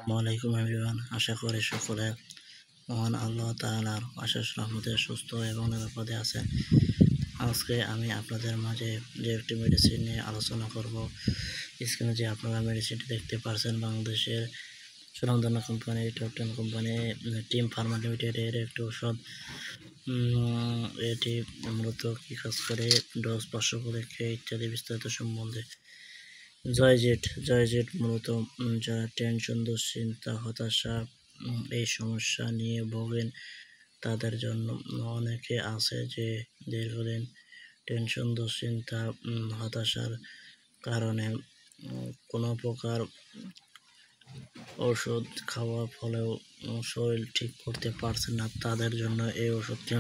আসসালামু আলাইকুম এভরিওয়ান। আশা করি সকলে মহান আল্লাহ তাআলার অশেষ রহমতে সুস্থ এবং নিরাপদে আছেন। আজকে আমি আপনাদের মাঝে যে একটি মেডিসিন নিয়ে আলোচনা করব। স্ক্রিনে যে আপনারা মেডিসিনটি দেখতে পাচ্ছেন, বাংলাদেশের সুনামধন্য company top 10 company team Pharma লিমিটেডের একটি ওষুধ। এটি মূলত কী কাজ করে, ডোজ, পার্শ্ব প্রতিক্রিয়া ইত্যাদি বিস্তারিত সম্বন্ধে। জয়জেট মূলত যারা টেনশন, দুশ্চিন্তা, হতাশা এই সমস্যা নিয়ে ভোগেন তাদের জন্য। অনেকে আছে যে দীর্ঘদিন টেনশন, দুশ্চিন্তা, হতাশার কারণে কোনো প্রকার ওষুধ খাওয়ার ফলেও শরীর ঠিক করতে পারছেন না। তাদের জন্য এই ওষুধটি।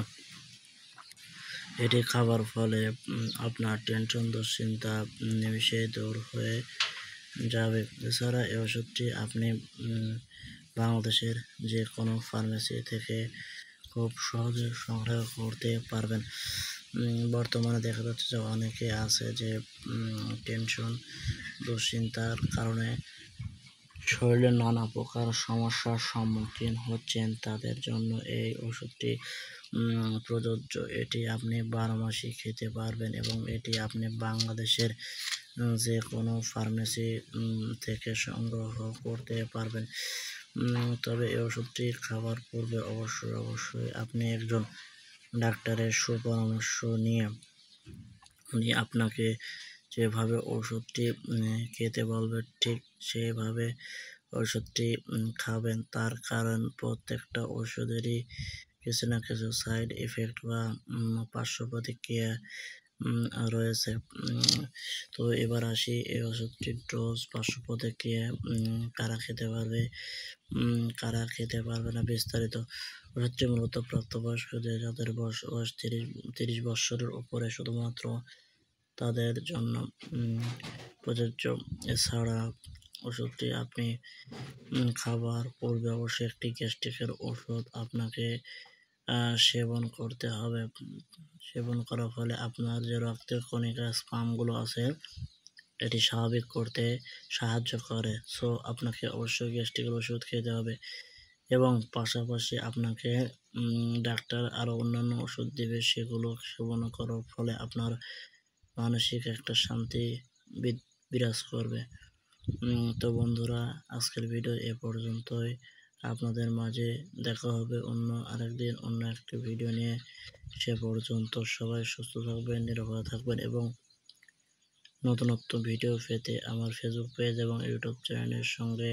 এটি খাবার ফলে আপনার টেনশন, দুশ্চিন্তা নিমিষে দূর হয়ে যাবে। এছাড়া এই ওষুধটি আপনি বাংলাদেশের যে কোনো ফার্মেসি থেকে খুব সহজে সংগ্রহ করতে পারবেন। বর্তমানে দেখা যাচ্ছে যে অনেকে আছে যে টেনশন, দুশ্চিন্তার কারণে শরীরে নানা প্রকার সমস্যার সম্মুখীন হচ্ছেন। তাদের জন্য এই ওষুধটি প্রযোজ্য। এটি আপনি 12 মাসই খেতে পারবেন এবং এটি আপনি বাংলাদেশের যে কোনো ফার্মেসি থেকে সংগ্রহ করতে পারবেন। তবে এই ওষুধটি খাবার পূর্বে অবশ্যই আপনি একজন ডাক্তারের সুপরামর্শ নিয়ে উনি আপনাকে যেভাবে ওষুধটি খেতে বলবে ঠিক সেভাবে ওষুধটি খাবেন। তার কারণ প্রত্যেকটা ওষুধেরই কিছু না কিছু সাইড ইফেক্ট বা পার্শ্ব প্রতিক্রিয়া রয়েছে। তো এবার আসি এই ওষুধটির ডোজ, পার্শ্ব প্রতিক্রিয়া, কারা খেতে পারবে, কারা খেতে পারবে না, বিস্তারিত। ওষুধটি মূলত প্রাপ্তবয়স্কদের, যাদের বয়স 30 বছরের উপরে শুধুমাত্র তাদের জন্য প্রযোজ্য। এছাড়া ওষুধটি আপনি খাবার পূর্বে অবশ্যই একটি গ্যাস্ট্রিকের ওষুধ আপনাকে সেবন করতে হবে। সেবন করার ফলে আপনার যে রক্তের কণিকা স্পামগুলো আছে এটি স্বাভাবিক করতে সাহায্য করে। সো আপনাকে অবশ্যই গ্যাস্ট্রিকের ওষুধ খেতে হবে এবং পাশাপাশি আপনাকে ডাক্তার আরও অন্যান্য ওষুধ দেবে, সেগুলো সেবন করার ফলে আপনার মানসিক একটা শান্তি বিরাজ করবে। তো বন্ধুরা, আজকের ভিডিও এ পর্যন্তই। আপনাদের মাঝে দেখা হবে অন্য আরেকদিন অন্য একটি ভিডিও নিয়ে। সে পর্যন্ত সবাই সুস্থ থাকবেন, নিরাপদে থাকবেন এবং নতুনত্ব ভিডিও পেতে আমার ফেসবুক পেজ এবং ইউটিউব চ্যানেলের সঙ্গে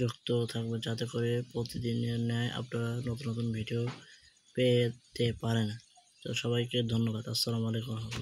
যুক্ত থাকবেন, যাতে করে প্রতিদিনের ন্যায় আপনারা নতুন ভিডিও পেতে পারেন। তো সবাইকে ধন্যবাদ। আসসালামু আলাইকুম।